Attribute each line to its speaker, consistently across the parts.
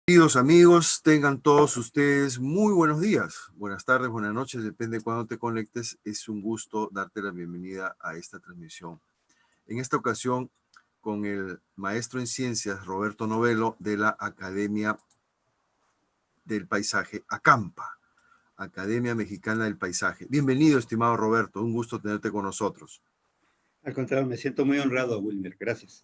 Speaker 1: Queridos amigos, tengan todos ustedes muy buenos días, buenas tardes, buenas noches, depende de cuándo te conectes. Es un gusto darte la bienvenida a esta transmisión. En esta ocasión, con el maestro en ciencias, Roberto Novello, de la Academia del Paisaje, ACAMPA, Academia Mexicana del Paisaje. Bienvenido, estimado Roberto, un gusto tenerte con nosotros.
Speaker 2: Al contrario, me siento muy honrado, Wilmer, gracias.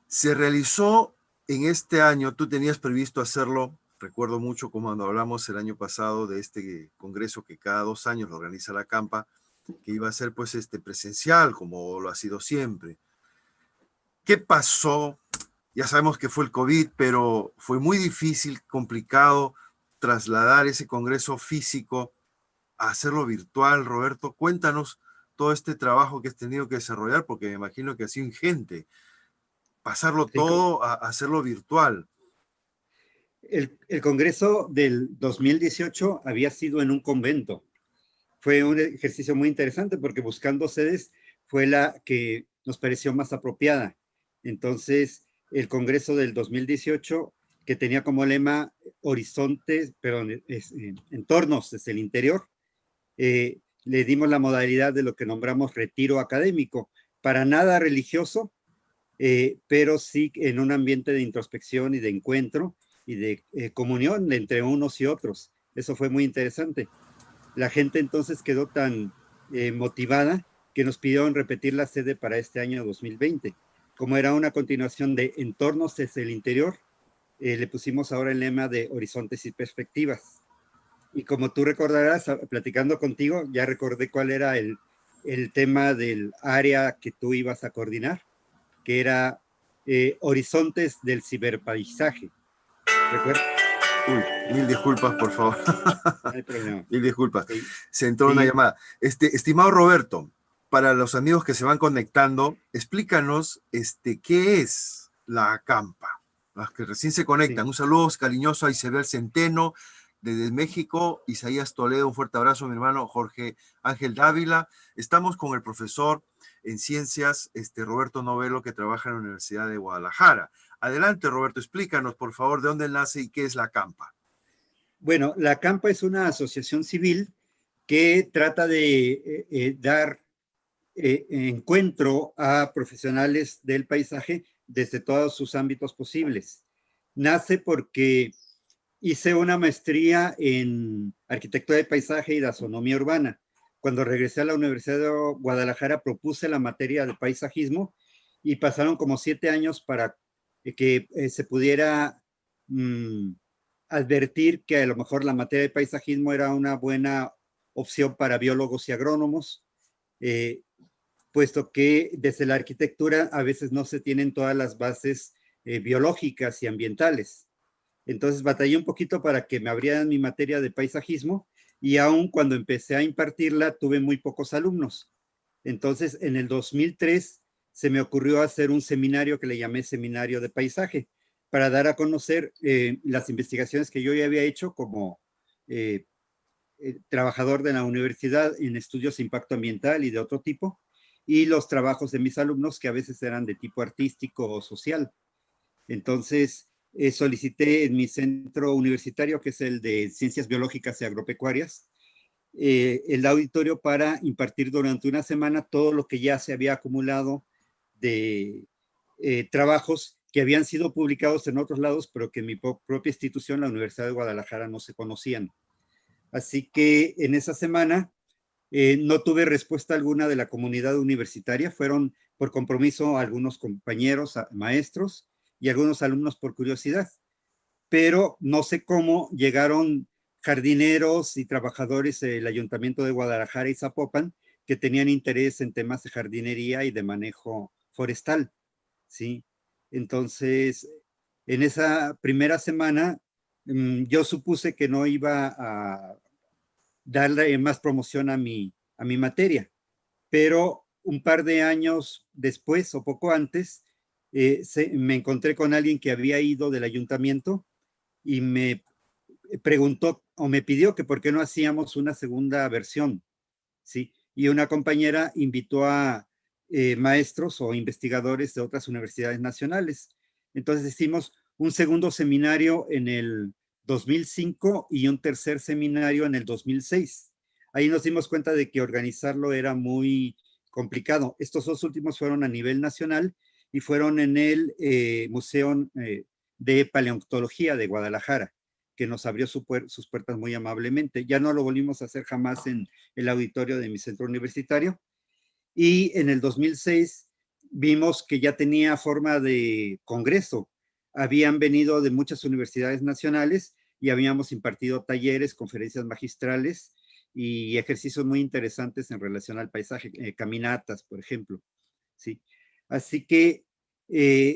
Speaker 1: Se realizó en este año, tú tenías previsto hacerlo, recuerdo mucho cuando hablamos el año pasado de este congreso que cada 2 años lo organiza la ACAMPA, que iba a ser pues presencial, como lo ha sido siempre. ¿Qué pasó? Ya sabemos que fue el COVID, pero fue muy difícil, complicado trasladar ese congreso físico a hacerlo virtual. Roberto, cuéntanos todo este trabajo que has tenido que desarrollar, porque me imagino que ha sido ingente pasarlo
Speaker 2: Sí,
Speaker 1: todo a hacerlo virtual.
Speaker 2: el Congreso del 2018 había sido en un convento. Fue un ejercicio muy interesante porque buscando sedes fue la que nos pareció más apropiada. Entonces, el Congreso del 2018, que tenía como lema horizontes, pero entornos desde el interior, le dimos la modalidad de lo que nombramos retiro académico, para nada religioso, pero sí en un ambiente de introspección y de encuentro y de comunión entre unos y otros. Eso fue muy interesante. La gente entonces quedó tan motivada que nos pidieron repetir la sede para este año 2020. Como era una continuación de entornos desde el interior, le pusimos ahora el lema de horizontes y perspectivas. Y como tú recordarás, platicando contigo, ya recordé cuál era el tema del área que tú ibas a coordinar, que era horizontes del ciberpaisaje. ¿Recuerdas?
Speaker 1: Uy, mil disculpas, por favor.
Speaker 2: No hay problema.
Speaker 1: Mil disculpas.
Speaker 2: Sí,
Speaker 1: Se entró una
Speaker 2: sí,
Speaker 1: llamada. Estimado Roberto, para los amigos que se van conectando, explícanos qué es la ACAMPA. Los que recién se conectan.
Speaker 2: sí.
Speaker 1: Un saludo cariñoso a Isabel Centeno, desde México, Isaías Toledo, un fuerte abrazo a mi hermano Jorge Ángel Dávila. Estamos con el profesor en ciencias, Roberto Novello, que trabaja en la Universidad de Guadalajara. Adelante, Roberto, explícanos, por favor, de dónde nace y qué es la ACAMPA.
Speaker 2: Bueno, la CAMPA es una asociación civil que trata de dar encuentro a profesionales del paisaje desde todos sus ámbitos posibles. Nace porque hice una maestría en arquitectura de paisaje y taxonomía urbana. Cuando regresé a la Universidad de Guadalajara propuse la materia de paisajismo y pasaron como 7 años para que se pudiera advertir que a lo mejor la materia de paisajismo era una buena opción para biólogos y agrónomos, puesto que desde la arquitectura a veces no se tienen todas las bases biológicas y ambientales. Entonces batallé un poquito para que me abrieran mi materia de paisajismo y aún cuando empecé a impartirla tuve muy pocos alumnos. Entonces en el 2003 se me ocurrió hacer un seminario que le llamé Seminario de Paisaje para dar a conocer las investigaciones que yo ya había hecho como eh, trabajador de la universidad en estudios de impacto ambiental y de otro tipo, y los trabajos de mis alumnos que a veces eran de tipo artístico o social. Entonces, solicité en mi centro universitario, que es el de Ciencias Biológicas y Agropecuarias, el auditorio para impartir durante una semana todo lo que ya se había acumulado de trabajos que habían sido publicados en otros lados, pero que en mi propia institución, la Universidad de Guadalajara, no se conocían. Así que en esa semana no tuve respuesta alguna de la comunidad universitaria, fueron por compromiso algunos compañeros, maestros y algunos alumnos por curiosidad, pero no sé cómo llegaron jardineros y trabajadores del Ayuntamiento de Guadalajara y Zapopan que tenían interés en temas de jardinería y de manejo forestal, ¿sí? Entonces, en esa primera semana, yo supuse que no iba a darle más promoción a mi materia. Pero un par de años después o poco antes, me encontré con alguien que había ido del ayuntamiento y me preguntó o me pidió que por qué no hacíamos una segunda versión, ¿sí? Y una compañera invitó a maestros o investigadores de otras universidades nacionales. Entonces hicimos un segundo seminario en el 2005 y un tercer seminario en el 2006. Ahí nos dimos cuenta de que organizarlo era muy complicado. Estos dos últimos fueron a nivel nacional y fueron en el Museo de Paleontología de Guadalajara, que nos abrió sus puertas muy amablemente. Ya no lo volvimos a hacer jamás en el auditorio de mi centro universitario. Y en el 2006 vimos que ya tenía forma de congreso. Habían venido de muchas universidades nacionales y habíamos impartido talleres, conferencias magistrales y ejercicios muy interesantes en relación al paisaje, caminatas, por ejemplo. ¿Sí? Así que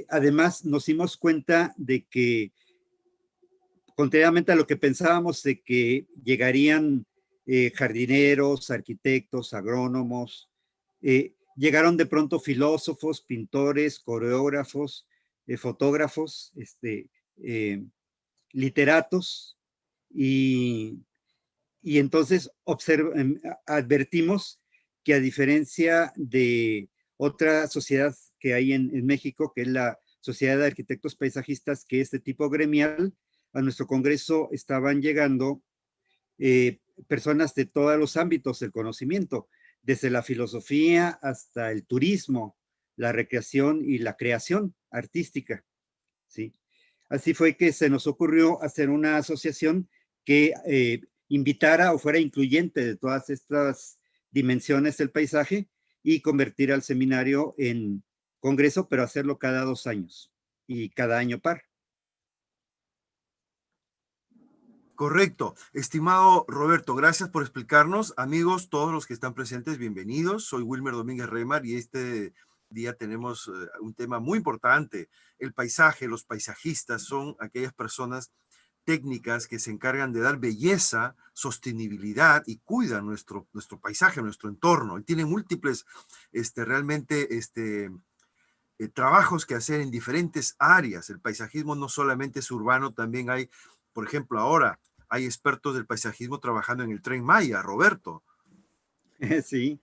Speaker 2: además nos dimos cuenta de que, contrariamente a lo que pensábamos, de que llegarían jardineros, arquitectos, agrónomos, llegaron de pronto filósofos, pintores, coreógrafos, fotógrafos, literatos, y, y entonces advertimos que, a diferencia de otra sociedad que hay en México, que es la Sociedad de Arquitectos Paisajistas, que es de tipo gremial, a nuestro congreso estaban llegando personas de todos los ámbitos del conocimiento, desde la filosofía hasta el turismo, la recreación y la creación artística, ¿sí? Así fue que se nos ocurrió hacer una asociación que invitara o fuera incluyente de todas estas dimensiones del paisaje y convertir al seminario en congreso, pero hacerlo cada 2 años y cada año par.
Speaker 1: Correcto. Estimado Roberto, gracias por explicarnos. Amigos, todos los que están presentes, bienvenidos. Soy Wilmer Domínguez Remar y este día tenemos un tema muy importante. El paisaje, los paisajistas son aquellas personas técnicas que se encargan de dar belleza, sostenibilidad y cuidan nuestro paisaje, nuestro entorno. Y tienen múltiples, realmente, trabajos que hacer en diferentes áreas. El paisajismo no solamente es urbano, también hay, por ejemplo, ahora hay expertos del paisajismo trabajando en el Tren Maya, Roberto.
Speaker 2: Sí,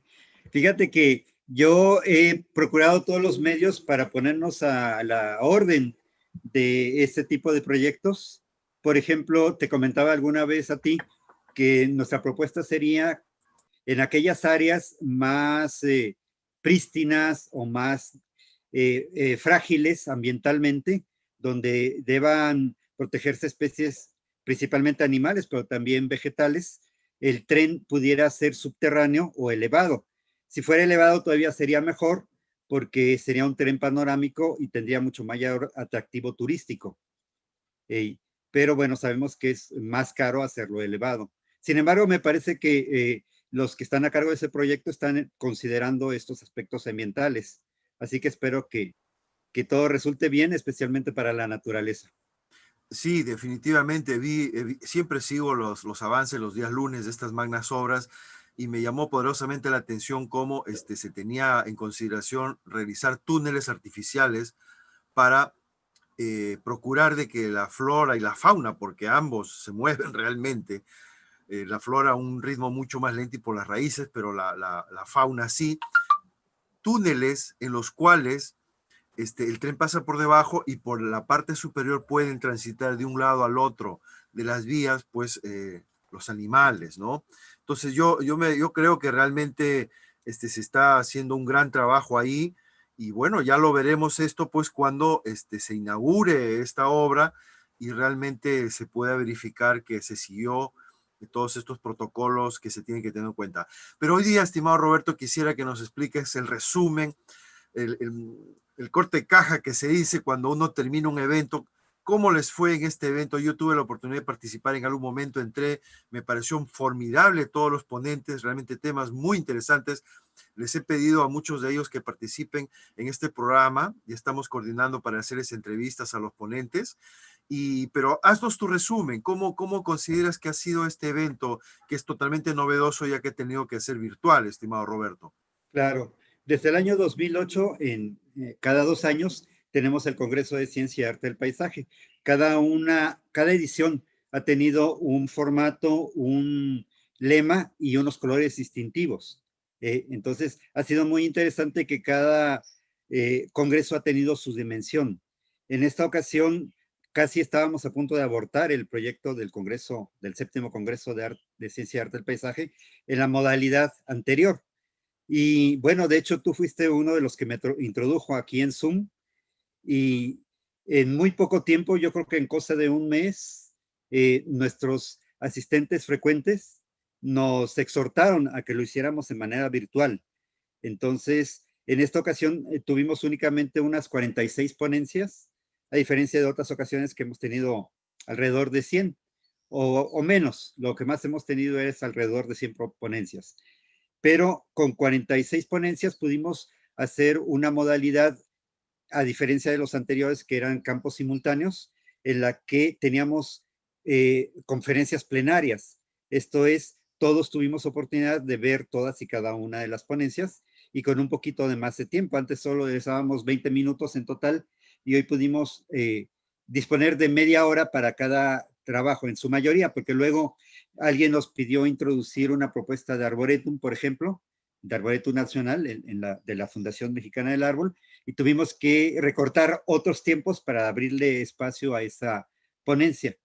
Speaker 2: fíjate que yo he procurado todos los medios para ponernos a la orden de este tipo de proyectos. Por ejemplo, te comentaba alguna vez a ti que nuestra propuesta sería en aquellas áreas más prístinas o más frágiles ambientalmente, donde deban protegerse especies, principalmente animales, pero también vegetales, el tren pudiera ser subterráneo o elevado. Si fuera elevado todavía sería mejor, porque sería un tren panorámico y tendría mucho mayor atractivo turístico. Pero bueno, sabemos que es más caro hacerlo elevado. Sin embargo, me parece que los que están a cargo de ese proyecto están considerando estos aspectos ambientales. Así que espero que todo resulte bien, especialmente para la naturaleza.
Speaker 1: Sí, definitivamente. Siempre sigo los avances los días lunes de estas magnas obras y me llamó poderosamente la atención cómo se tenía en consideración realizar túneles artificiales para procurar de que la flora y la fauna, porque ambos se mueven realmente, la flora a un ritmo mucho más lento y por las raíces, pero la fauna sí, túneles en los cuales el tren pasa por debajo y por la parte superior pueden transitar de un lado al otro de las vías, pues los animales, ¿no? Entonces yo creo que realmente se está haciendo un gran trabajo ahí y bueno, ya lo veremos esto pues cuando se inaugure esta obra y realmente se pueda verificar que se siguió todos estos protocolos que se tienen que tener en cuenta. Pero hoy día, estimado Roberto, quisiera que nos expliques el resumen, el, el, el corte de caja que se dice cuando uno termina un evento. ¿Cómo les fue en este evento? Yo tuve la oportunidad de participar en algún momento, me pareció formidable todos los ponentes, realmente temas muy interesantes. Les he pedido a muchos de ellos que participen en este programa y estamos coordinando para hacerles entrevistas a los ponentes. Pero haznos tu resumen, ¿cómo consideras que ha sido este evento, que es totalmente novedoso ya que he tenido que ser virtual, estimado Roberto?
Speaker 2: Claro, desde el año 2008, cada 2 años, tenemos el Congreso de Ciencia y Arte del Paisaje. Cada edición ha tenido un formato, un lema y unos colores distintivos. Entonces, ha sido muy interesante que cada congreso ha tenido su dimensión. En esta ocasión, casi estábamos a punto de abortar el proyecto del Congreso, del séptimo Congreso de Ciencia y Arte del Paisaje, en la modalidad anterior. Y bueno, de hecho, tú fuiste uno de los que me introdujo aquí en Zoom, y en muy poco tiempo, yo creo que en cosa de un mes, nuestros asistentes frecuentes nos exhortaron a que lo hiciéramos de manera virtual. Entonces, en esta ocasión tuvimos únicamente unas 46 ponencias, a diferencia de otras ocasiones que hemos tenido alrededor de 100 o menos. Lo que más hemos tenido es alrededor de 100 ponencias. Pero con 46 ponencias pudimos hacer una modalidad, a diferencia de los anteriores que eran campos simultáneos, en la que teníamos conferencias plenarias. Esto es, todos tuvimos oportunidad de ver todas y cada una de las ponencias y con un poquito de más de tiempo. Antes solo usábamos 20 minutos en total y hoy pudimos disponer de media hora para cada trabajo, en su mayoría, porque luego alguien nos pidió introducir una propuesta de Arboretum, por ejemplo, de Arboretum Nacional, de la Fundación Mexicana del Árbol, y tuvimos que recortar otros tiempos para abrirle espacio a esa ponencia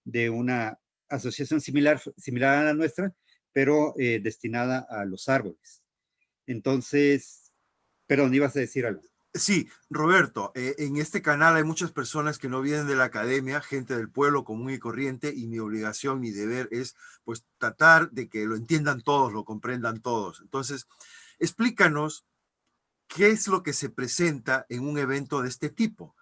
Speaker 2: de una asociación similar a la nuestra, pero destinada a los árboles. Entonces, perdón, ibas a decir algo.
Speaker 1: Sí, Roberto, en este canal hay muchas personas que no vienen de la academia, gente del pueblo común y corriente, y mi obligación, mi deber es pues tratar de que lo entiendan todos, lo comprendan todos. Entonces, explícanos qué es lo que se presenta en un evento de este tipo.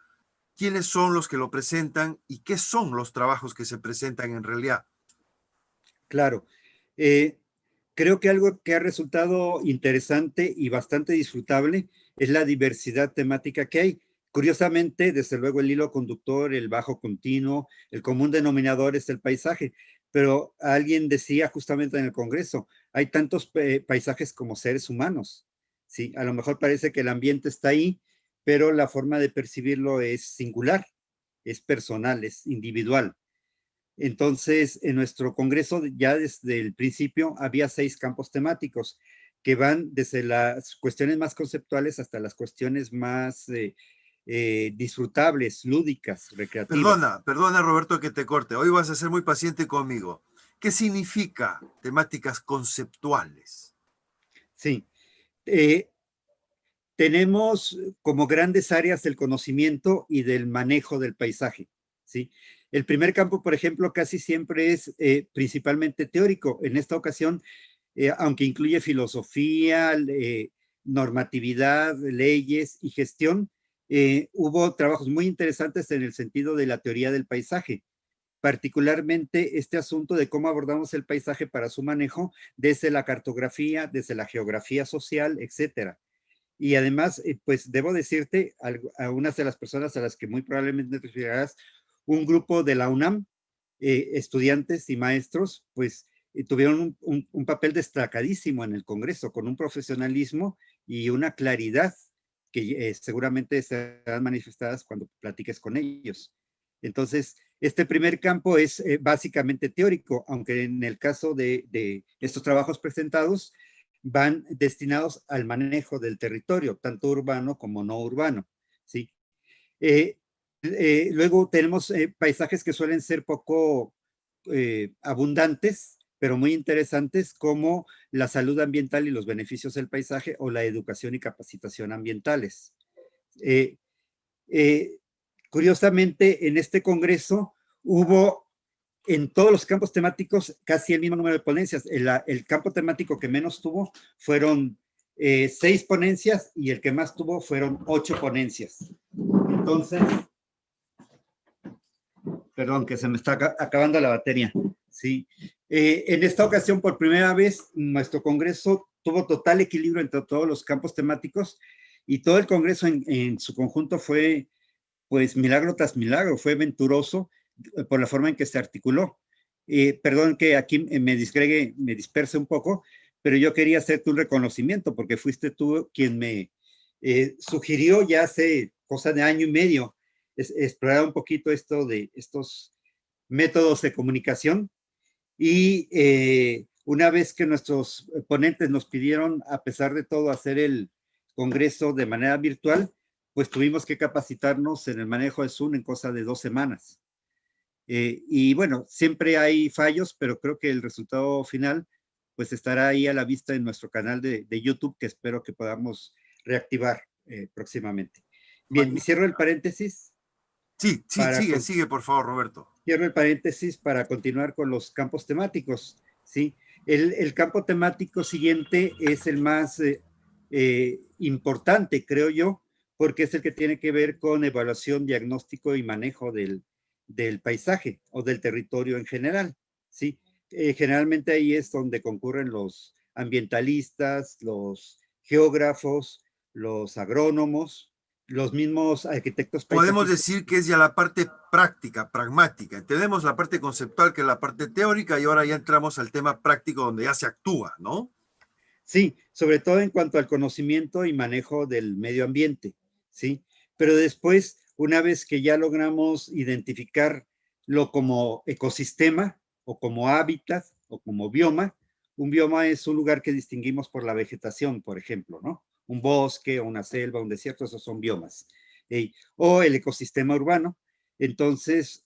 Speaker 1: ¿Quiénes son los que lo presentan y qué son los trabajos que se presentan en realidad?
Speaker 2: Claro. Creo que algo que ha resultado interesante y bastante disfrutable es la diversidad temática que hay. Curiosamente, desde luego el hilo conductor, el bajo continuo, el común denominador es el paisaje, pero alguien decía justamente en el Congreso, hay tantos paisajes como seres humanos. Sí, a lo mejor parece que el ambiente está ahí, pero la forma de percibirlo es singular, es personal, es individual. Entonces, en nuestro congreso, ya desde el principio, había 6 campos temáticos que van desde las cuestiones más conceptuales hasta las cuestiones más disfrutables, lúdicas, recreativas.
Speaker 1: Perdona Roberto que te corte. Hoy vas a ser muy paciente conmigo. ¿Qué significa temáticas conceptuales?
Speaker 2: Sí. Eh, Tenemos como grandes áreas del conocimiento y del manejo del paisaje, ¿sí? El primer campo, por ejemplo, casi siempre es principalmente teórico. En esta ocasión, aunque incluye filosofía, normatividad, leyes y gestión, hubo trabajos muy interesantes en el sentido de la teoría del paisaje, particularmente este asunto de cómo abordamos el paisaje para su manejo desde la cartografía, desde la geografía social, etcétera. Y además, pues debo decirte a unas de las personas a las que muy probablemente te refieras, un grupo de la UNAM, estudiantes y maestros, pues tuvieron un papel destacadísimo en el Congreso, con un profesionalismo y una claridad que seguramente serán manifestadas cuando platiques con ellos. Entonces, este primer campo es básicamente teórico, aunque en el caso de estos trabajos presentados, van destinados al manejo del territorio, tanto urbano como no urbano, ¿sí? Luego tenemos paisajes que suelen ser poco abundantes, pero muy interesantes, como la salud ambiental y los beneficios del paisaje o la educación y capacitación ambientales. Eh, eh, Curiosamente, en este congreso hubo en todos los campos temáticos casi el mismo número de ponencias. El campo temático que menos tuvo fueron 6 ponencias y el que más tuvo fueron 8 ponencias. Entonces, perdón, que se me está acabando la batería. Sí. En esta ocasión, por primera vez, nuestro congreso tuvo total equilibrio entre todos los campos temáticos y todo el congreso en su conjunto fue, pues, milagro tras milagro, fue venturoso por la forma en que se articuló. Perdón que aquí me disperse un poco, pero yo quería hacerte un reconocimiento porque fuiste tú quien me sugirió ya hace cosa de año y medio explorar un poquito esto de estos métodos de comunicación y una vez que nuestros ponentes nos pidieron, a pesar de todo, hacer el congreso de manera virtual, pues tuvimos que capacitarnos en el manejo de Zoom en cosa de 2 semanas. Y bueno, siempre hay fallos, pero creo que el resultado final pues estará ahí a la vista en nuestro canal de YouTube, que espero que podamos reactivar próximamente. Bien, y cierro el paréntesis
Speaker 1: Sí, sí,
Speaker 2: para,
Speaker 1: sigue, por favor, Roberto.
Speaker 2: cierro el paréntesis para continuar con los campos temáticos, ¿sí? El campo temático siguiente es el más importante, creo yo, porque es el que tiene que ver con evaluación, diagnóstico y manejo del paisaje o del territorio en general, ¿sí? Generalmente ahí es donde concurren los ambientalistas, los geógrafos, los agrónomos, los mismos arquitectos
Speaker 1: Podemos
Speaker 2: paisajistas.
Speaker 1: decir que es ya la parte práctica, pragmática. Tenemos la parte conceptual, que es la parte teórica, y ahora ya entramos al tema práctico donde ya se actúa, ¿no?
Speaker 2: Sí, sobre todo en cuanto al conocimiento y manejo del medio ambiente, ¿sí? Pero después, una vez que ya logramos identificarlo como ecosistema o como hábitat o como bioma, un bioma es un lugar que distinguimos por la vegetación, por ejemplo, ¿no? Un bosque, una selva, un desierto, esos son biomas. O el ecosistema urbano. Entonces,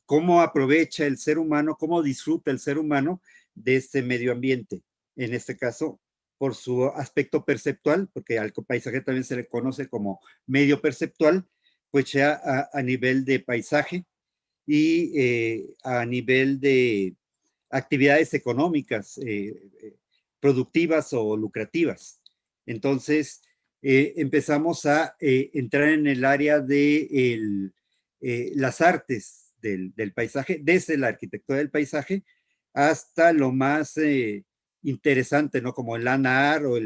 Speaker 2: ¿cómo aprovecha el ser humano, cómo disfruta el ser humano de este medio ambiente? En este caso, por su aspecto perceptual, porque al paisaje también se le conoce como medio perceptual, pues ya a nivel de paisaje y a nivel de actividades económicas, productivas o lucrativas. Entonces, empezamos a entrar en el área de las artes del paisaje, desde la arquitectura del paisaje hasta lo más interesante, ¿no? Como el ANAR o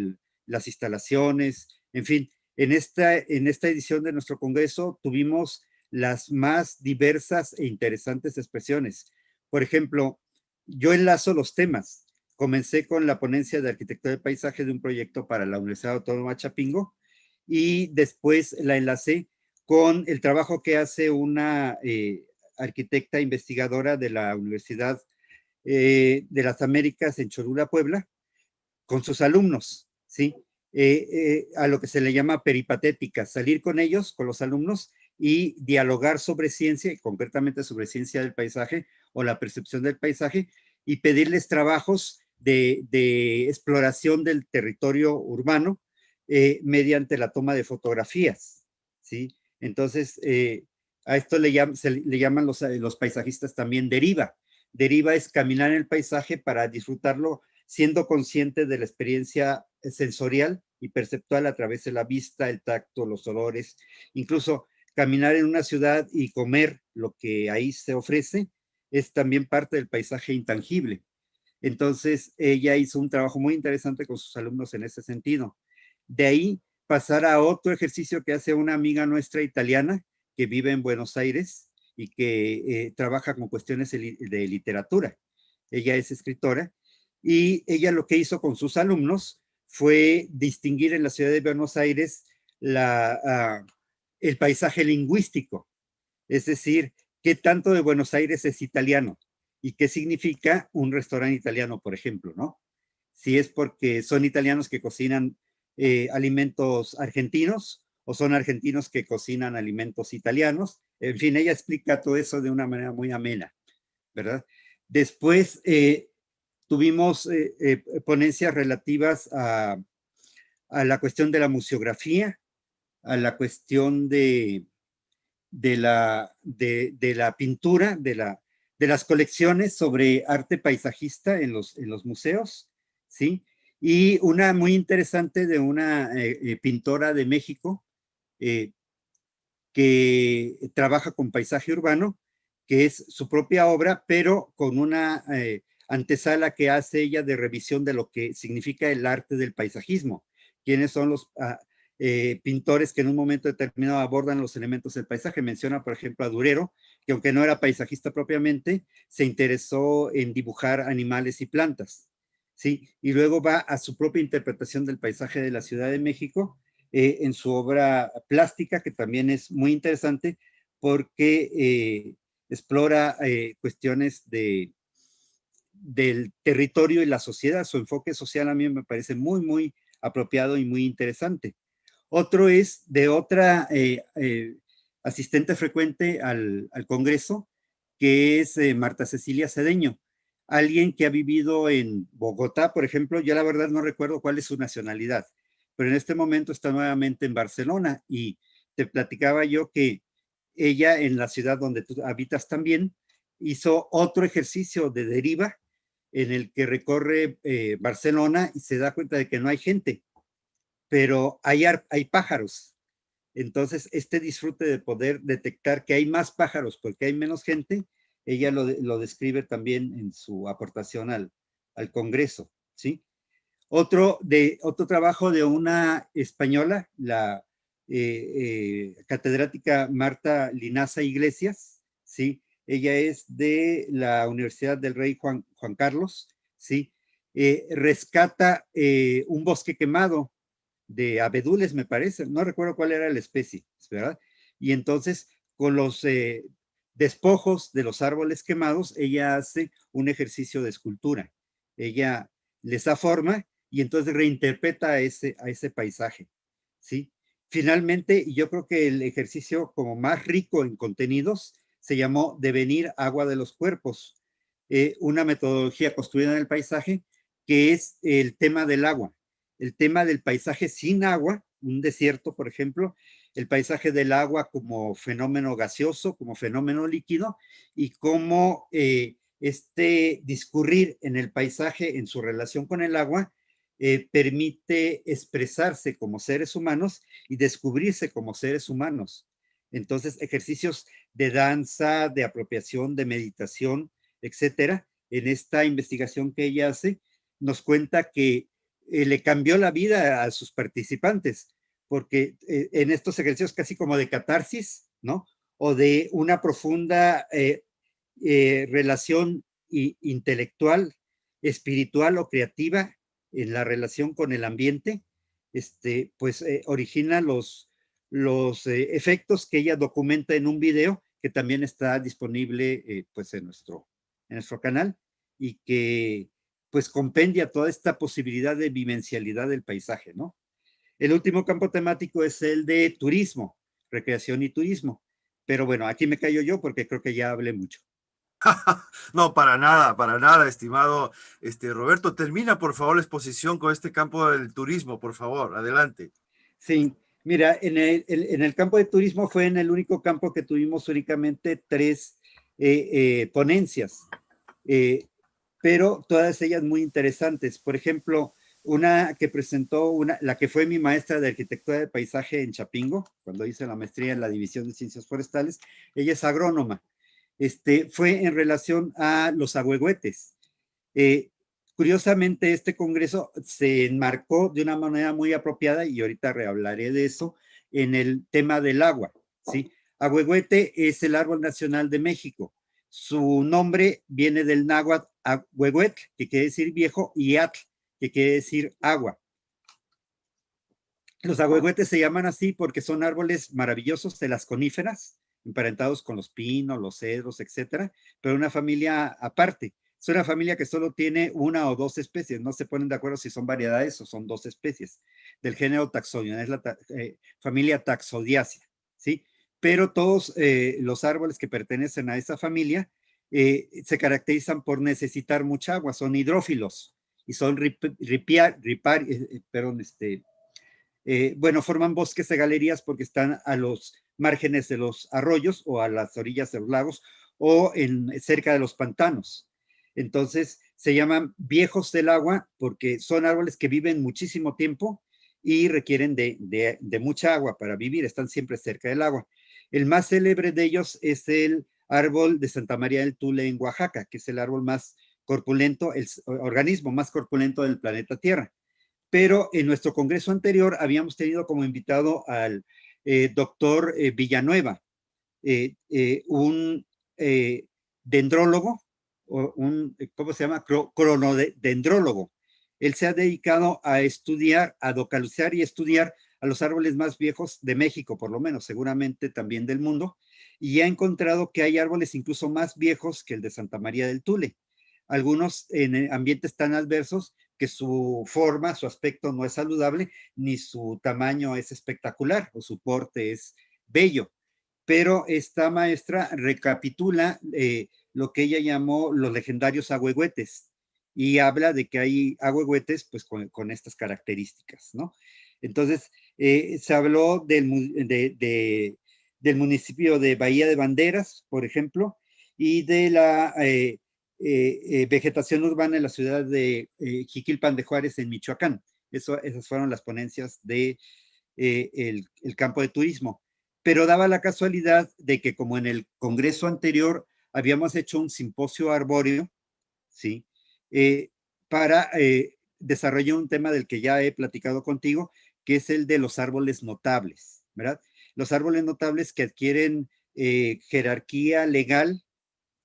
Speaker 2: las instalaciones, en fin. En esta edición de nuestro congreso tuvimos las más diversas e interesantes expresiones. Por ejemplo, yo enlazo los temas. Comencé con la ponencia de arquitectura del paisaje de un proyecto para la Universidad Autónoma Chapingo y después la enlacé con el trabajo que hace una arquitecta investigadora de la Universidad de las Américas en Cholula, Puebla, con sus alumnos, ¿sí? A lo que se le llama peripatética, salir con ellos, con los alumnos, y dialogar sobre ciencia, y concretamente sobre ciencia del paisaje o la percepción del paisaje, y pedirles trabajos de exploración del territorio urbano mediante la toma de fotografías, ¿sí? Entonces, a esto le llaman los paisajistas también deriva. Deriva es caminar en el paisaje para disfrutarlo siendo consciente de la experiencia sensorial y perceptual a través de la vista, el tacto, los olores, incluso caminar en una ciudad y comer lo que ahí se ofrece es también parte del paisaje intangible. Entonces, ella hizo un trabajo muy interesante con sus alumnos en ese sentido. De ahí pasar a otro ejercicio que hace una amiga nuestra italiana que vive en Buenos Aires y que trabaja con cuestiones de literatura. Ella es escritora y ella lo que hizo con sus alumnos fue distinguir en la ciudad de Buenos Aires el paisaje lingüístico, es decir, qué tanto de Buenos Aires es italiano y qué significa un restaurante italiano, por ejemplo, ¿no? Si es porque son italianos que cocinan alimentos argentinos o son argentinos que cocinan alimentos italianos. En fin, ella explica todo eso de una manera muy amena, ¿verdad? Después tuvimos ponencias relativas a la cuestión de la museografía, a la cuestión de la pintura, de las colecciones sobre arte paisajista en los museos, ¿sí? Y una muy interesante de una pintora de México eh, que trabaja con paisaje urbano, que es su propia obra, pero con una antesala que hace ella de revisión de lo que significa el arte del paisajismo. ¿Quiénes son los pintores que en un momento determinado abordan los elementos del paisaje? Menciona, por ejemplo, a Durero, que aunque no era paisajista propiamente, se interesó en dibujar animales y plantas, ¿sí? Y luego va a su propia interpretación del paisaje de la Ciudad de México, en su obra plástica, que también es muy interesante porque explora cuestiones del territorio y la sociedad. Su enfoque social a mí me parece muy, muy apropiado y muy interesante. Otro es de otra asistente frecuente al Congreso, que es Marta Cecilia Cedeño, alguien que ha vivido en Bogotá, por ejemplo. Yo la verdad no recuerdo cuál es su nacionalidad, pero en este momento está nuevamente en Barcelona, y te platicaba yo que ella, en la ciudad donde tú habitas también, hizo otro ejercicio de deriva en el que recorre Barcelona y se da cuenta de que no hay gente, pero hay pájaros. Entonces, este disfrute de poder detectar que hay más pájaros porque hay menos gente, ella lo describe también en su aportación al Congreso, ¿sí? Otro trabajo de una española, la catedrática Marta Linaza Iglesias, ¿sí? Ella es de la Universidad del Rey Juan Carlos, ¿sí? Rescata un bosque quemado de abedules, me parece, no recuerdo cuál era la especie, ¿verdad? Y entonces, con los despojos de los árboles quemados, ella hace un ejercicio de escultura. Ella les da forma y entonces reinterpreta a ese paisaje, ¿sí? Finalmente, yo creo que el ejercicio como más rico en contenidos se llamó Devenir Agua de los Cuerpos, una metodología construida en el paisaje, que es el tema del agua, el tema del paisaje sin agua, un desierto, por ejemplo, el paisaje del agua como fenómeno gaseoso, como fenómeno líquido, y cómo este discurrir en el paisaje en su relación con el agua permite expresarse como seres humanos y descubrirse como seres humanos. Entonces, ejercicios de danza, de apropiación, de meditación, etcétera, en esta investigación que ella hace, nos cuenta que le cambió la vida a sus participantes, porque en estos ejercicios casi como de catarsis, ¿no? O de una profunda relación intelectual, espiritual o creativa en la relación con el ambiente, pues origina los efectos que ella documenta en un video que también está disponible pues en nuestro canal, y que pues compendia toda esta posibilidad de vivencialidad del paisaje, ¿no? El último campo temático es el de turismo, recreación y turismo. Pero bueno, aquí me callo yo porque creo que ya hablé mucho.
Speaker 1: No, para nada, estimado Roberto. Termina, por favor, la exposición con este campo del turismo, por favor. Adelante.
Speaker 2: Sí, mira, en el campo de turismo fue en el único campo que tuvimos únicamente tres ponencias, eh, pero todas ellas muy interesantes. Por ejemplo, una que presentó, la que fue mi maestra de arquitectura de paisaje en Chapingo, cuando hice la maestría en la División de Ciencias Forestales, ella es agrónoma. Fue en relación a los ahuehuetes. Eh, Curiosamente, este congreso se enmarcó de una manera muy apropiada, y ahorita rehablaré de eso, en el tema del agua, ¿sí? Ahuehuete es el árbol nacional de México. Su nombre viene del náhuatl ahuehuetl, que quiere decir viejo, y atl, que quiere decir agua. Los ahuehuetes se llaman así porque son árboles maravillosos de las coníferas, emparentados con los pinos, los cedros, etcétera, pero una familia aparte. Es una familia que solo tiene una o dos especies, no se ponen de acuerdo si son variedades o son dos especies, del género Taxodium, es la familia Taxodiaceae, ¿sí? Pero todos los árboles que pertenecen a esa familia se caracterizan por necesitar mucha agua, son hidrófilos y son bueno, forman bosques de galerías porque están a los márgenes de los arroyos o a las orillas de los lagos o cerca de los pantanos. Entonces, se llaman viejos del agua porque son árboles que viven muchísimo tiempo y requieren de mucha agua para vivir, están siempre cerca del agua. El más célebre de ellos es el árbol de Santa María del Tule en Oaxaca, que es el árbol más corpulento, el organismo más corpulento del planeta Tierra. Pero en nuestro congreso anterior habíamos tenido como invitado al doctor Villanueva, un dendrólogo, ¿cómo se llama? Cronodendrólogo. Él se ha dedicado a estudiar, a localizar y estudiar a los árboles más viejos de México, por lo menos, seguramente también del mundo, y ha encontrado que hay árboles incluso más viejos que el de Santa María del Tule. Algunos en ambientes tan adversos que su forma, su aspecto no es saludable, ni su tamaño es espectacular o su porte es bello. Pero esta maestra recapitula lo que ella llamó los legendarios ahuehuetes y habla de que hay ahuehuetes pues con estas características, ¿no? Entonces, se habló del municipio de Bahía de Banderas, por ejemplo, y de la vegetación urbana en la ciudad de Jiquilpan de Juárez, en Michoacán. Esas fueron las ponencias de el campo de turismo. Pero daba la casualidad de que como en el congreso anterior habíamos hecho un simposio arbóreo, ¿sí? Para desarrollar un tema del que ya he platicado contigo, que es el de los árboles notables, ¿verdad? Los árboles notables que adquieren jerarquía legal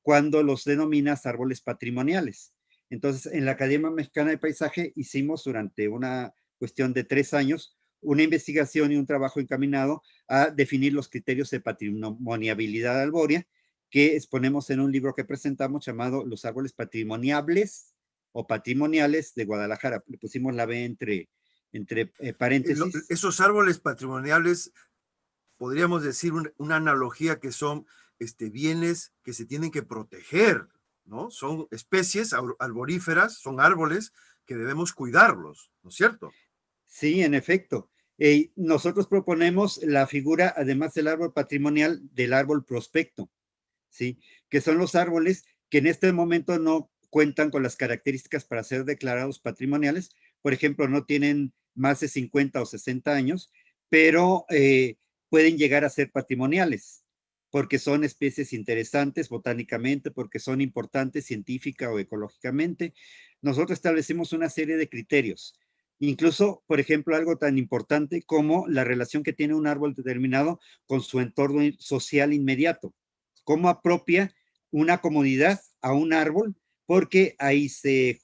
Speaker 2: cuando los denominas árboles patrimoniales. Entonces, en la Academia Mexicana de Paisaje hicimos durante una cuestión de 3 años una investigación y un trabajo encaminado a definir los criterios de patrimoniabilidad arbórea que exponemos en un libro que presentamos llamado Los árboles patrimoniables o patrimoniales de Guadalajara. Le pusimos la B entre paréntesis.
Speaker 1: Esos árboles patrimoniales, podríamos decir una analogía que son bienes que se tienen que proteger, ¿no? Son especies arboríferas, son árboles que debemos cuidarlos, ¿no es cierto?
Speaker 2: Sí, en efecto. Nosotros proponemos la figura, además del árbol patrimonial, del árbol prospecto, ¿sí? Que son los árboles que en este momento no cuentan con las características para ser declarados patrimoniales. Por ejemplo, no tienen más de 50 o 60 años, pero pueden llegar a ser patrimoniales, porque son especies interesantes botánicamente, porque son importantes científica o ecológicamente. Nosotros establecimos una serie de criterios. Incluso, por ejemplo, algo tan importante como la relación que tiene un árbol determinado con su entorno social inmediato. Cómo apropia una comunidad a un árbol, porque ahí se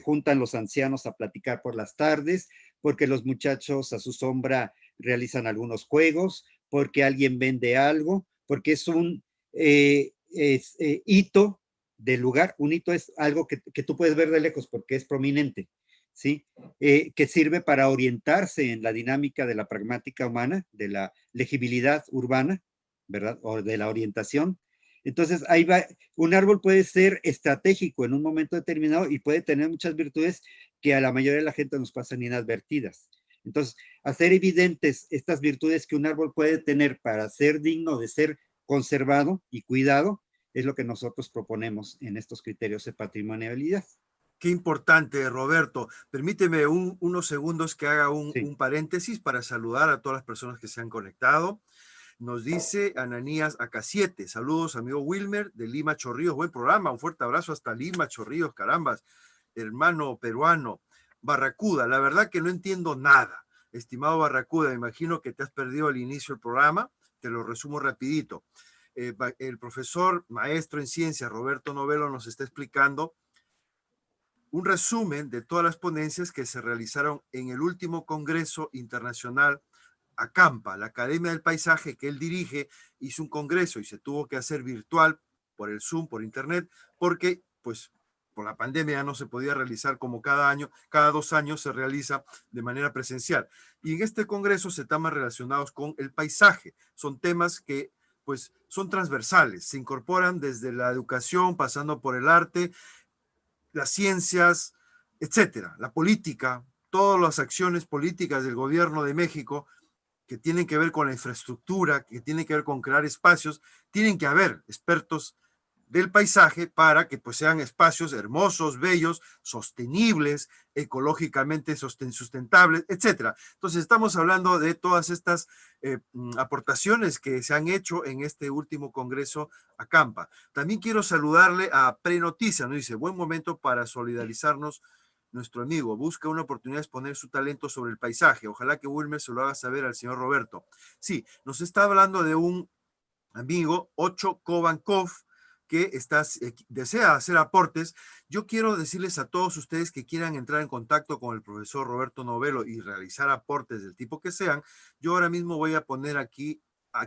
Speaker 2: juntan los ancianos a platicar por las tardes, porque los muchachos a su sombra realizan algunos juegos, porque alguien vende algo, porque es un hito del lugar. Un hito es algo que tú puedes ver de lejos porque es prominente, ¿sí? Que sirve para orientarse en la dinámica de la pragmática humana, de la legibilidad urbana, ¿verdad? O de la orientación. Entonces, ahí va, un árbol puede ser estratégico en un momento determinado y puede tener muchas virtudes que a la mayoría de la gente nos pasan inadvertidas. Entonces, hacer evidentes estas virtudes que un árbol puede tener para ser digno de ser conservado y cuidado es lo que nosotros proponemos en estos criterios de patrimonialidad.
Speaker 1: Qué importante, Roberto. Permíteme unos segundos que haga
Speaker 2: Sí.
Speaker 1: un paréntesis para saludar a todas las personas que se han conectado. Nos dice Ananías AK7. Saludos, amigo Wilmer de Lima Chorrillos. Buen programa. Un fuerte abrazo hasta Lima Chorrillos, carambas. Hermano peruano. Barracuda, la verdad que no entiendo nada. Estimado Barracuda, me imagino que te has perdido el inicio del programa. Te lo resumo rapidito. El profesor maestro en ciencias, Roberto Novelo, nos está explicando un resumen de todas las ponencias que se realizaron en el último Congreso Internacional ACAMPA, la Academia del Paisaje que él dirige, hizo un congreso y se tuvo que hacer virtual por el Zoom, por internet, porque pues por la pandemia ya no se podía realizar como cada año, cada 2 años se realiza de manera presencial. Y en este congreso se temas relacionados con el paisaje, son temas que pues son transversales, se incorporan desde la educación, pasando por el arte, las ciencias, etcétera, la política, todas las acciones políticas del gobierno de México que tienen que ver con la infraestructura, que tienen que ver con crear espacios, tienen que haber expertos del paisaje para que pues sean espacios hermosos, bellos, sostenibles, ecológicamente sustentables, etcétera. Entonces estamos hablando de todas estas aportaciones que se han hecho en este último congreso ACAMPA. También quiero saludarle a Prenoticia, nos dice, buen momento para solidarizarnos. Nuestro amigo busca una oportunidad de exponer su talento sobre el paisaje. Ojalá que Wilmer se lo haga saber al señor Roberto. Sí, nos está hablando de un amigo, Ocho Kovankov, que desea hacer aportes. Yo quiero decirles a todos ustedes que quieran entrar en contacto con el profesor Roberto Novelo y realizar aportes del tipo que sean. Yo ahora mismo voy a poner aquí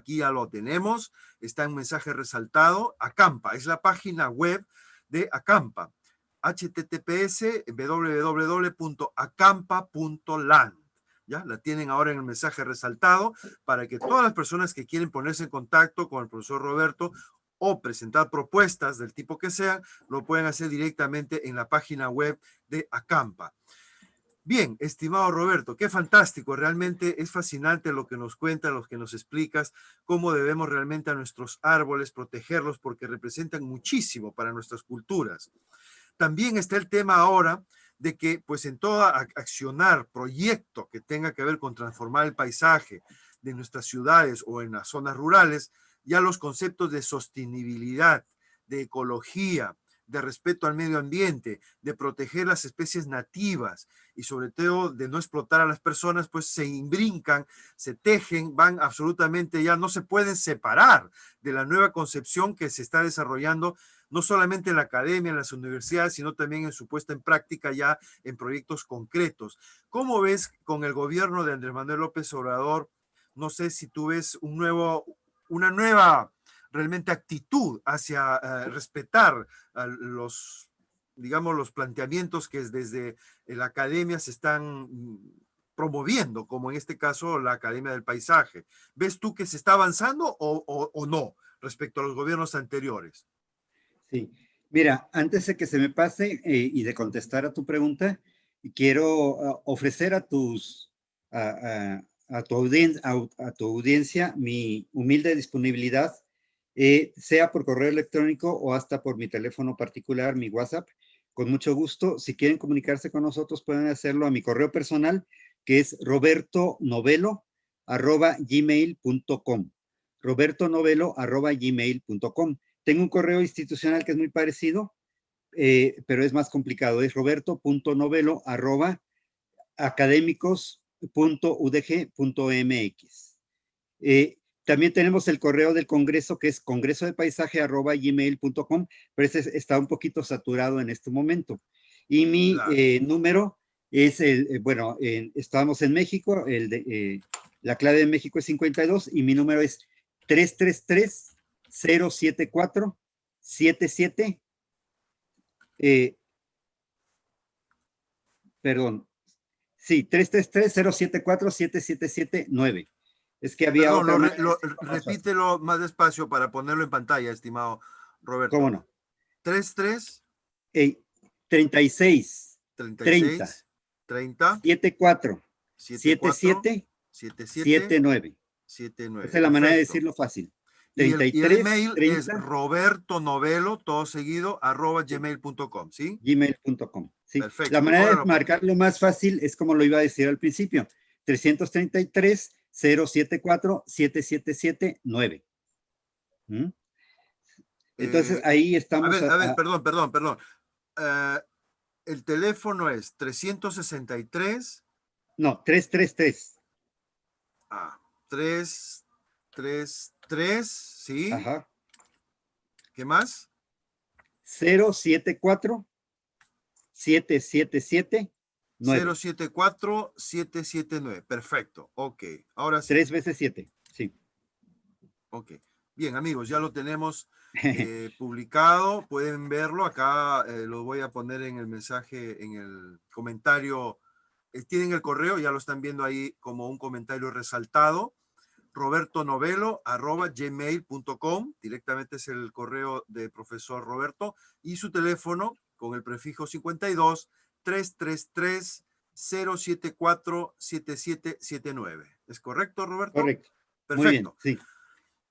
Speaker 1: ya lo tenemos, está en mensaje resaltado, Acampa, es la página web de Acampa. https://www.acampa.land. ¿Ya? La tienen ahora en el mensaje resaltado para que todas las personas que quieren ponerse en contacto con el profesor Roberto o presentar propuestas del tipo que sean, lo pueden hacer directamente en la página web de Acampa. Bien, estimado Roberto, qué fantástico, realmente es fascinante lo que nos cuentas, lo que nos explicas, cómo debemos realmente a nuestros árboles protegerlos porque representan muchísimo para nuestras culturas. También está el tema ahora de que pues en toda accionar, proyecto que tenga que ver con transformar el paisaje de nuestras ciudades o en las zonas rurales, ya los conceptos de sostenibilidad, de ecología, de respeto al medio ambiente, de proteger las especies nativas y sobre todo de no explotar a las personas, pues se imbrincan, se tejen, van absolutamente ya, no se pueden separar de la nueva concepción que se está desarrollando no solamente en la academia, en las universidades, sino también en su puesta en práctica ya en proyectos concretos. ¿Cómo ves con el gobierno de Andrés Manuel López Obrador? No sé si tú ves una nueva realmente actitud hacia respetar los, digamos, los planteamientos que desde la academia se están promoviendo, como en este caso la Academia del Paisaje. ¿Ves tú que se está avanzando o no respecto a los gobiernos anteriores?
Speaker 2: Sí, mira, antes de que se me pase y de contestar a tu pregunta, quiero ofrecer a tu audiencia mi humilde disponibilidad, sea por correo electrónico o hasta por mi teléfono particular, mi WhatsApp. Con mucho gusto, si quieren comunicarse con nosotros, pueden hacerlo a mi correo personal, que es robertonovelo@gmail.com. robertonovelo@gmail.com. Tengo un correo institucional que es muy parecido, pero es más complicado. Es roberto.novelo@académicos.udg.mx. También tenemos el correo del Congreso, que es congresodepaisaje@gmail.com, pero ese está un poquito saturado en este momento. Y mi
Speaker 1: Claro.
Speaker 2: número es bueno, estábamos en México, la clave de México es 52 y mi número es 333-074-77, perdón, sí, 333-074-7779. Es que había
Speaker 1: Perdón,
Speaker 2: otra manera de decirlo más fácil.
Speaker 1: repítelo más despacio para ponerlo en pantalla, estimado
Speaker 2: ¿Cómo
Speaker 1: Roberto.
Speaker 2: no?
Speaker 1: 33
Speaker 2: 36 30
Speaker 1: 36 30
Speaker 2: 74
Speaker 1: 74
Speaker 2: 77
Speaker 1: 77
Speaker 2: 79.
Speaker 1: 79.
Speaker 2: Esa es la manera de
Speaker 1: Perfecto.
Speaker 2: decirlo fácil.
Speaker 1: Y el
Speaker 2: 33
Speaker 1: email es
Speaker 2: 30
Speaker 1: robertonovelo, todo seguido,
Speaker 2: sí,
Speaker 1: @gmail.com, ¿sí?
Speaker 2: gmail.com. Sí, la
Speaker 1: Perfecto.
Speaker 2: manera
Speaker 1: Ahora
Speaker 2: de
Speaker 1: lo ponemos.
Speaker 2: marcarlo más fácil es como lo iba a decir al principio: 333 074 7779. ¿Mm? Entonces
Speaker 1: Eh,
Speaker 2: ahí estamos
Speaker 1: a ver, perdón. Eh, el teléfono es 363
Speaker 2: no, 333.
Speaker 1: 333, ¿sí?
Speaker 2: Ajá.
Speaker 1: ¿Qué más?
Speaker 2: 074 7779.
Speaker 1: 074-779. Perfecto. Ok. Ahora sí.
Speaker 2: 3 veces 7. Sí.
Speaker 1: Ok. Bien, amigos, ya lo tenemos publicado. Pueden verlo. Acá lo voy a poner en el mensaje, en el comentario. Tienen el correo, ya lo están viendo ahí como un comentario resaltado. robertonovelo@gmail.com. Directamente es el correo de profesor Roberto. Y su teléfono con el prefijo 52 333 074 7779. ¿Es correcto, Roberto?
Speaker 2: Correcto. Muy bien,
Speaker 1: Perfecto.
Speaker 2: sí.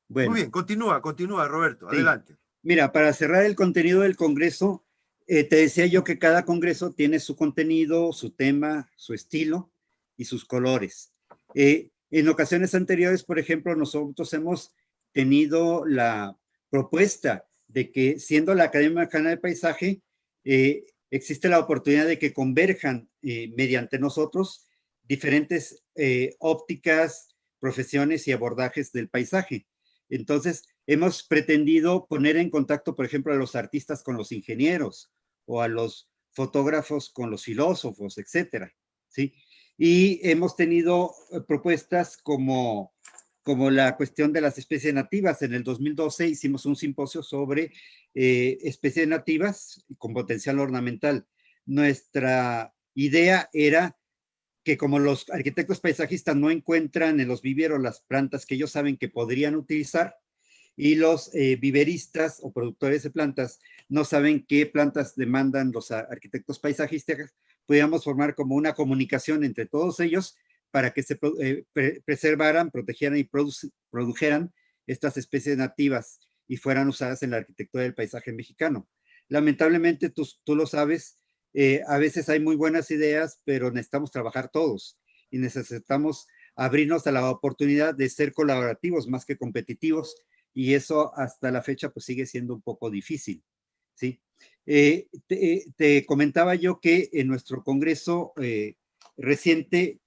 Speaker 1: Muy
Speaker 2: Bueno,
Speaker 1: bien, continúa, Roberto.
Speaker 2: sí.
Speaker 1: Adelante.
Speaker 2: Mira, para cerrar el contenido del Congreso, te decía yo que cada Congreso tiene su contenido, su tema, su estilo y sus colores. En ocasiones anteriores, por ejemplo, nosotros hemos tenido la propuesta de que, siendo la Academia Mexicana de Paisaje, existe la oportunidad de que converjan mediante nosotros diferentes ópticas, profesiones y abordajes del paisaje. Entonces, hemos pretendido poner en contacto, por ejemplo, a los artistas con los ingenieros o a los fotógrafos con los filósofos, etcétera, ¿sí? Y hemos tenido propuestas como como la cuestión de las especies nativas. En el 2012 hicimos un simposio sobre especies nativas con potencial ornamental. Nuestra idea era que como los arquitectos paisajistas no encuentran en los viveros las plantas que ellos saben que podrían utilizar, y los viveristas o productores de plantas no saben qué plantas demandan los arquitectos paisajistas, podíamos formar como una comunicación entre todos ellos para que se preservaran, protegieran y produjeran estas especies nativas y fueran usadas en la arquitectura del paisaje mexicano. Lamentablemente, tú lo sabes, a veces hay muy buenas ideas, pero necesitamos trabajar todos y necesitamos abrirnos a la oportunidad de ser colaborativos más que competitivos, y eso hasta la fecha pues sigue siendo un poco difícil, ¿sí? Te comentaba yo que en nuestro congreso reciente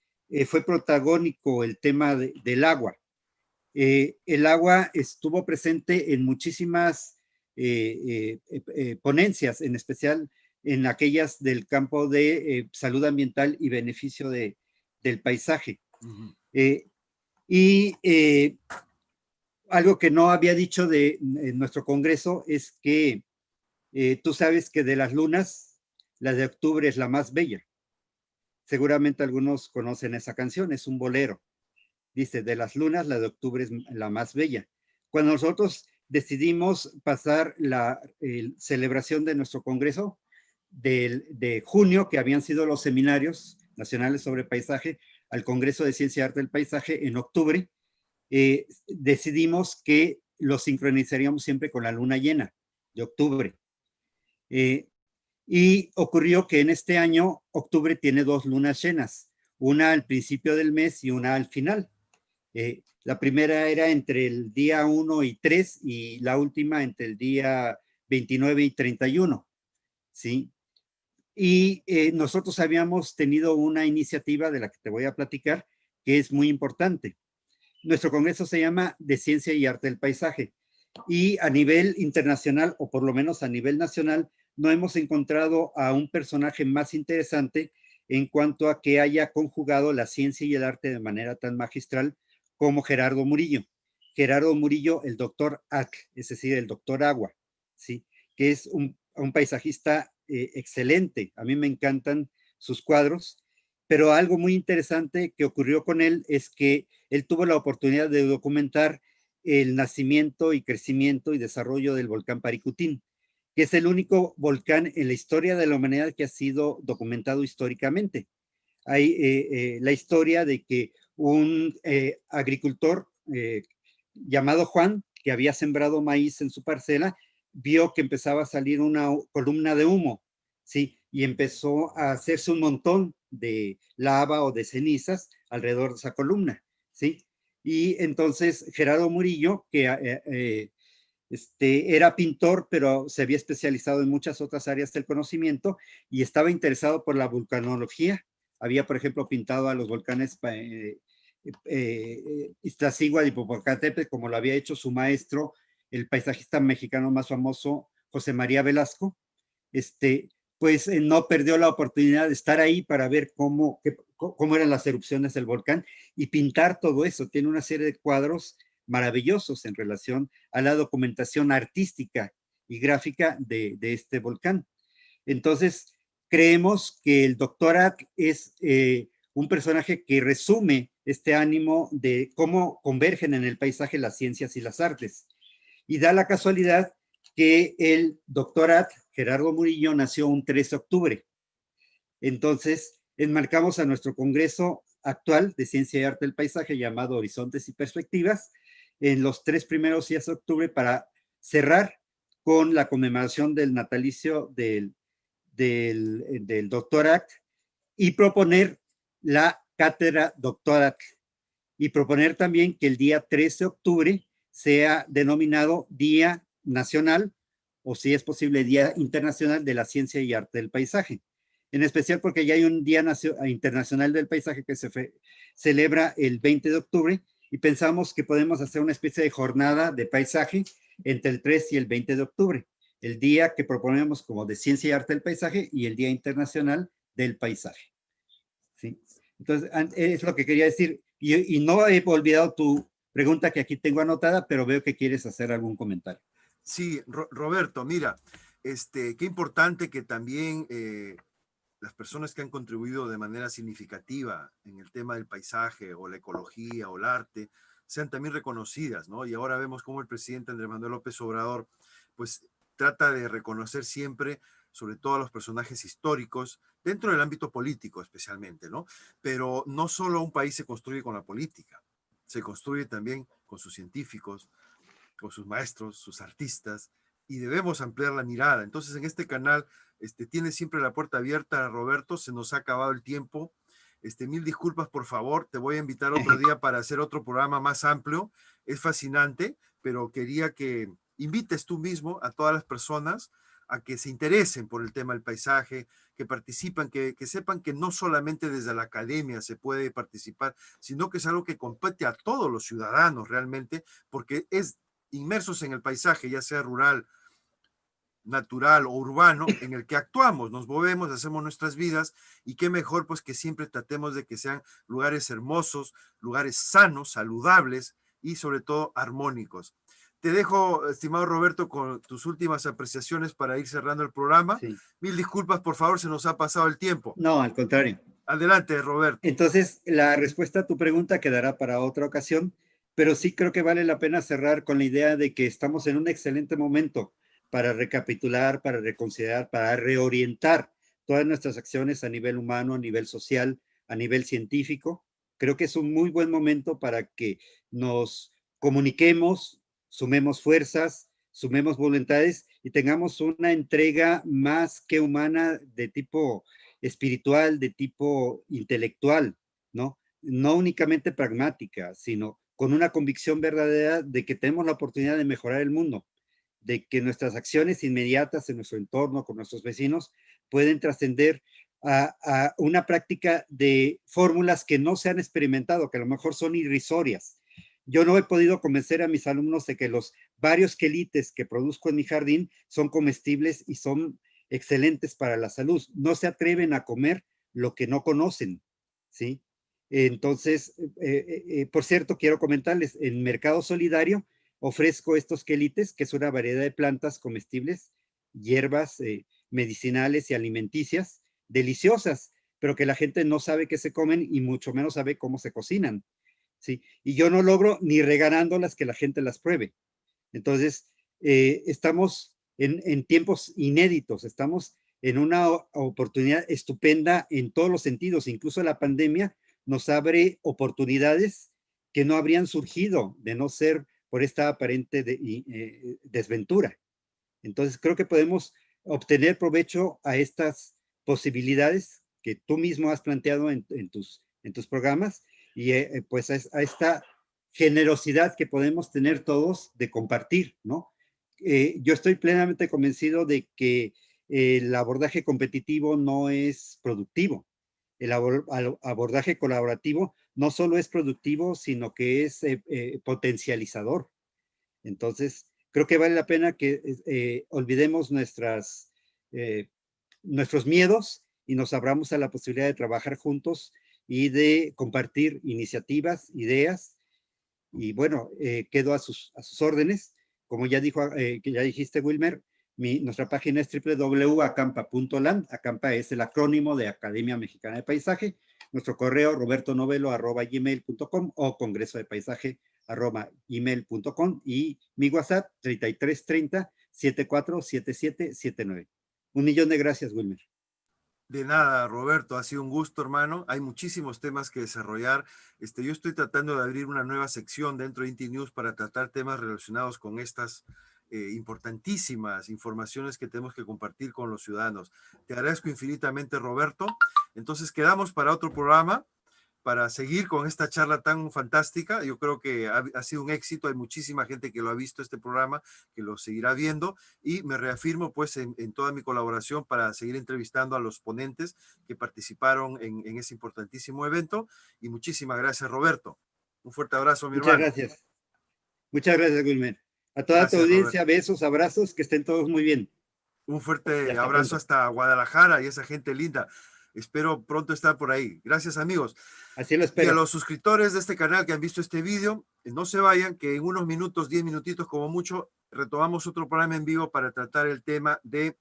Speaker 2: fue protagónico el tema del agua. El agua estuvo presente en muchísimas ponencias, en especial en aquellas del campo de salud ambiental y beneficio del paisaje. Y algo que no había dicho en nuestro congreso es que tú sabes que de las lunas, la de octubre es la más bella. Seguramente algunos conocen esa canción, es un bolero. Dice, de las lunas, la de octubre es la más bella. Cuando nosotros decidimos pasar la celebración de nuestro congreso de junio, que habían sido los seminarios nacionales sobre paisaje, al Congreso de Ciencia y Arte del Paisaje en octubre, decidimos que lo sincronizaríamos siempre con la luna llena de octubre. Y ocurrió que en este año, octubre tiene dos lunas llenas, una al principio del mes y una al final. La primera era entre el día 1 y 3 y la última entre el día 29 y 31, ¿sí? Y nosotros habíamos tenido una iniciativa de la que te voy a platicar, que es muy importante. Nuestro congreso se llama de Ciencia y Arte del Paisaje, y a nivel internacional, o por lo menos a nivel nacional, no hemos encontrado a un personaje más interesante en cuanto a que haya conjugado la ciencia y el arte de manera tan magistral como Gerardo Murillo. Gerardo Murillo, el doctor AC, es decir, el doctor Agua, ¿sí? Que es un paisajista excelente. A mí me encantan sus cuadros, pero algo muy interesante que ocurrió con él es que él tuvo la oportunidad de documentar el nacimiento y crecimiento y desarrollo del volcán Paricutín, que es el único volcán en la historia de la humanidad que ha sido documentado históricamente. Hay la historia de que un agricultor llamado Juan, que había sembrado maíz en su parcela, vio que empezaba a salir una columna de humo, ¿sí? Y empezó a hacerse un montón de lava o de cenizas alrededor de esa columna, ¿sí? Y entonces Gerardo Murillo, que era pintor, pero se había especializado en muchas otras áreas del conocimiento y estaba interesado por la vulcanología. Había, por ejemplo, pintado a los volcanes Iztaccíhuatl y Popocatépetl, como lo había hecho su maestro, el paisajista mexicano más famoso, José María Velasco. Pues no perdió la oportunidad de estar ahí para ver cómo eran las erupciones del volcán y pintar todo eso. Tiene una serie de cuadros maravillosos en relación a la documentación artística y gráfica de este volcán. Entonces, creemos que el doctor Ak es un personaje que resume este ánimo de cómo convergen en el paisaje las ciencias y las artes. Y da la casualidad que el doctor Ak, Gerardo Murillo, nació un 3 de octubre. Entonces, enmarcamos a nuestro congreso actual de Ciencia y Arte del Paisaje llamado Horizontes y Perspectivas en los 3 primeros días de octubre para cerrar con la conmemoración del natalicio del doctor Act y proponer la cátedra doctor Act y proponer también que el día 13 de octubre sea denominado Día Nacional o si es posible Día Internacional de la Ciencia y Arte del Paisaje. En especial porque ya hay un Día Internacional del Paisaje que se celebra el 20 de octubre y pensamos que podemos hacer una especie de jornada de paisaje entre el 3 y el 20 de octubre, el día que proponemos como de Ciencia y Arte del Paisaje y el Día Internacional del Paisaje. ¿Sí? Entonces, es lo que quería decir. Y no he olvidado tu pregunta que aquí tengo anotada, pero veo que quieres hacer algún comentario.
Speaker 1: Sí, Roberto, mira, qué importante que también las personas que han contribuido de manera significativa en el tema del paisaje o la ecología o el arte sean también reconocidas, ¿no? Y ahora vemos cómo el presidente Andrés Manuel López Obrador, pues trata de reconocer siempre, sobre todo a los personajes históricos, dentro del ámbito político especialmente, ¿no? Pero no solo un país se construye con la política, se construye también con sus científicos, con sus maestros, sus artistas, y debemos ampliar la mirada. Entonces, en este canal, tiene siempre la puerta abierta, Roberto, se nos ha acabado el tiempo. Mil disculpas, por favor, te voy a invitar otro día para hacer otro programa más amplio. Es fascinante, pero quería que invites tú mismo a todas las personas a que se interesen por el tema del paisaje, que participan, que sepan que no solamente desde la academia se puede participar, sino que es algo que compete a todos los ciudadanos realmente, porque es inmersos en el paisaje, ya sea rural, natural o urbano, en el que actuamos, nos movemos, hacemos nuestras vidas, y qué mejor pues que siempre tratemos de que sean lugares hermosos, lugares sanos, saludables y sobre todo armónicos. Te dejo, estimado Roberto, con tus últimas apreciaciones para ir cerrando el programa.
Speaker 2: Sí.
Speaker 1: Mil disculpas, por favor, se nos ha pasado el tiempo.
Speaker 2: No, al contrario.
Speaker 1: Adelante, Roberto.
Speaker 2: Entonces, la respuesta a tu pregunta quedará para otra ocasión, pero sí creo que vale la pena cerrar con la idea de que estamos en un excelente momento para recapitular, para reconsiderar, para reorientar todas nuestras acciones a nivel humano, a nivel social, a nivel científico. Creo que es un muy buen momento para que nos comuniquemos, sumemos fuerzas, sumemos voluntades y tengamos una entrega más que humana de tipo espiritual, de tipo intelectual, ¿no? No únicamente pragmática, sino con una convicción verdadera de que tenemos la oportunidad de mejorar el mundo, de que nuestras acciones inmediatas en nuestro entorno, con nuestros vecinos, pueden trascender a una práctica de fórmulas que no se han experimentado, que a lo mejor son irrisorias. Yo no he podido convencer a mis alumnos de que los varios quelites que produzco en mi jardín son comestibles y son excelentes para la salud. No se atreven a comer lo que no conocen, ¿sí? Entonces, por cierto, quiero comentarles, en Mercado Solidario ofrezco estos quelites, que es una variedad de plantas comestibles, hierbas medicinales y alimenticias, deliciosas, pero que la gente no sabe que se comen y mucho menos sabe cómo se cocinan, ¿sí? Y yo no logro ni regalándolas que la gente las pruebe. Entonces, estamos en tiempos inéditos, estamos en una oportunidad estupenda en todos los sentidos, incluso la pandemia nos abre oportunidades que no habrían surgido de no ser por esta aparente desventura. Entonces, creo que podemos obtener provecho a estas posibilidades que tú mismo has planteado en tus programas y pues a esta generosidad que podemos tener todos de compartir, ¿no? Yo estoy plenamente convencido de que el abordaje competitivo no es productivo. El abordaje colaborativo no solo es productivo, sino que es potencializador. Entonces, creo que vale la pena que olvidemos nuestros miedos y nos abramos a la posibilidad de trabajar juntos y de compartir iniciativas, ideas. Y bueno, quedo a sus órdenes. Como ya que ya dijiste, Wilmer, nuestra página es www.acampa.land. Acampa es el acrónimo de Academia Mexicana de Paisaje. Nuestro correo robertonovelo@gmail.com o congresodepaisaje@gmail.com y mi WhatsApp 3330 747779. 1.000.000 de gracias, Wilmer.
Speaker 1: De nada, Roberto, ha sido un gusto, hermano. Hay muchísimos temas que desarrollar. Yo estoy tratando de abrir una nueva sección dentro de Inti News para tratar temas relacionados con estas importantísimas informaciones que tenemos que compartir con los ciudadanos. Te agradezco infinitamente, Roberto. Entonces, quedamos para otro programa, para seguir con esta charla tan fantástica. Yo creo que ha sido un éxito. Hay muchísima gente que lo ha visto este programa, que lo seguirá viendo, y me reafirmo pues en toda mi colaboración para seguir entrevistando a los ponentes que participaron en ese importantísimo evento. Y muchísimas gracias, Roberto. Un fuerte abrazo, mi
Speaker 2: Muchas
Speaker 1: hermano.
Speaker 2: gracias. Muchas gracias, Wilmer. A toda tu audiencia, besos, abrazos, que estén todos muy bien.
Speaker 1: Un fuerte abrazo hasta Guadalajara y esa gente linda. Espero pronto estar por ahí. Gracias, amigos.
Speaker 2: Así lo
Speaker 1: Y a
Speaker 2: espero.
Speaker 1: los suscriptores de este canal que han visto este vídeo, no se vayan, que en unos minutos, 10 minutitos como mucho, retomamos otro programa en vivo para tratar el tema de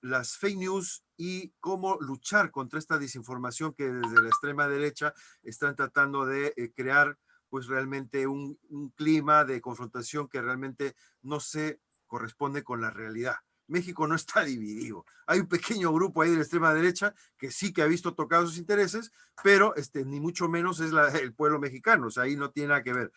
Speaker 1: las fake news y cómo luchar contra esta desinformación que desde la extrema derecha están tratando de crear pues realmente un clima de confrontación que realmente no se corresponde con la realidad. México no está dividido. Hay un pequeño grupo ahí de la extrema derecha que sí que ha visto tocados sus intereses, pero ni mucho menos es el pueblo mexicano. O sea, ahí no tiene nada que ver.